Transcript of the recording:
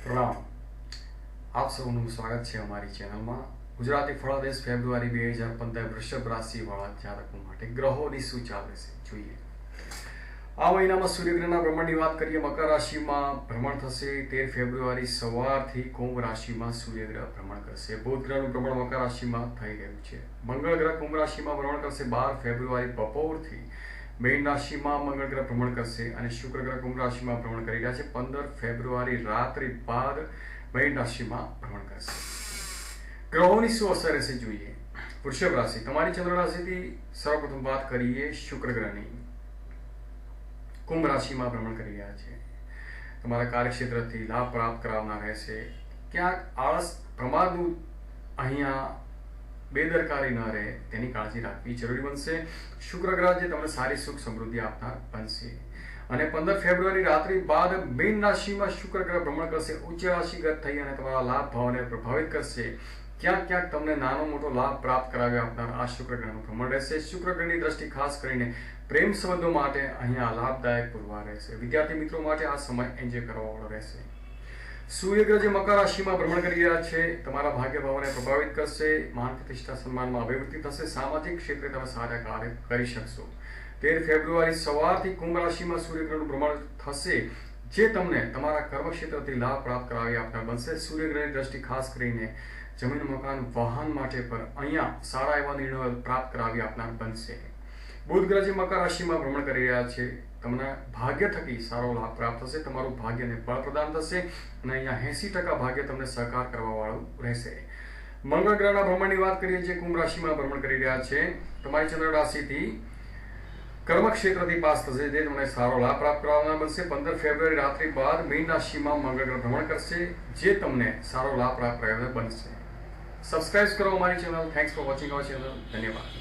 પ્રણામ. આપ સૌનું સ્વાગત છે અમારી ચેનલમાં. ગુજરાતી ફળાદેશ ફેબ્રુઆરી 2015 વૃષભ રાશિવાળા જાતકો માટે ગ્રહોની શું ચાલે છે જોઈએ. આ મહિનામાં સૂર્યગ્રહના ભ્રમણની વાત કરીએ. મકર રાશિમાં ભ્રમણ થશે 13 ફેબ્રુઆરી સવારથી. કુંભ રાશિમાં સૂર્યગ્રહ ભ્રમણ કરશે. બુધ ગ્રહનું ભ્રમણ મકર રાશિમાં થઈ રહ્યું છે. મંગળ ગ્રહ કુંભ રાશિમાં ભ્રમણ કરશે 12 ફેબ્રુઆરી બપોરથી. મીન રાશિમાં મંગળ ગ્રહ ભ્રમણ કરશે અને શુક્ર ગ્રહ કુંભ રાશિમાં ભ્રમણ કરી રહ્યા છે. 15 ફેબ્રુઆરી રાત્રિ બાદ મીન રાશિમાં ભ્રમણ કરશે. ગ્રહોની શું અસર રહેશે જોઈએ. વૃષભ રાશિ, તમારી ચંદ્ર રાશિથી સર્વપ્રથમ વાત કરીએ શુક્ર ગ્રહની. કુંભ રાશિમાં ભ્રમણ કરી રહ્યા છે. તમારા કાર્યક્ષેત્રથી લાભ પ્રાપ્ત કરાવનાર રહેશે. ક્યાંક આળસ પ્રમાદનું અહીંયા બેદરકારી ન રહે તેની કાળજી રાખવી જરૂરી બનશે. શુક્ર ગ્રહ જે તમને સારી સુખ સમૃદ્ધિ આપનાર બનશે. અને 15 ફેબ્રુઆરી રાત્રિ બાદ મીન રાશિમાં શુક્ર ગ્રહ ભ્રમણ કરશે. ઉચ્ચ રાશિગત થઈ અને તમારા લાભ ભાવને પ્રભાવિત કરશે. ક્યાંક ક્યાંક તમને નાનો મોટો લાભ પ્રાપ્ત કરાવી આપનાર આ શુક્ર ગ્રહનું ભ્રમણ રહેશે. શુક્ર ગ્રહની દ્રષ્ટિ ખાસ કરીને પ્રેમ સંબંધો માટે અહીંયા લાભદાયક પુરવાર રહેશે. વિદ્યાર્થી મિત્રો માટે આ સમય એન્જોય કરવાવાળો રહેશે. સૂર્યગ્રહ જે મકર રાશિમાં ભ્રમણ કરી રહ્યા છે તમારા ભાગ્ય ભાવને પ્રભાવિત કરશે. માન પ્રતિષ્ઠા સન્માનમાં અભિવૃદ્ધિ થશે. સામાજિક ક્ષેત્રે તમે સારા કાર્ય કરી શકશો. 13 ફેબ્રુઆરી સવારથી કુંભ રાશિમાં સૂર્યગ્રહનું ભ્રમણ થશે જે તમને તમારા કર્મક્ષેત્રથી લાભ પ્રાપ્ત કરાવી આપનાર બનશે. સૂર્યગ્રહની દ્રષ્ટિ ખાસ કરીને જમીન મકાન વાહન માટે પર અહીંયા સારા એવા નિર્ણયો પ્રાપ્ત કરાવી આપનાર બનશે. બુધ ગ્રહ જે મકર રાશિમાં ભ્રમણ કરી રહ્યા છે તમને ભાગ્ય થકી સારો લાભ પ્રાપ્ત થશે. તમારું ભાગ્યને બળ પ્રદાન થશે અને અહીંયા 80% ભાગ્ય તમને સહકાર કરવા વાળું રહેશે. મંગળ ગ્રહના ભ્રમણની વાત કરીએ જે કુંભ રાશિમાં ભ્રમણ કરી રહ્યા છે તમારી ચંદ્ર રાશિથી કર્મક્ષેત્રથી પાસ થશે જે તમને સારો લાભ પ્રાપ્ત કરવાના બનશે. 15 ફેબ્રુઆરી રાત્રિ બાદ મીન રાશિમાં મંગળ ગ્રહ ભ્રમણ કરશે જે તમને સારો લાભ પ્રાપ્ત કરવાના બનશે. સબસ્ક્રાઇબ કરો અમારી channel. Thanks for watching our channel. ધન્યવાદ.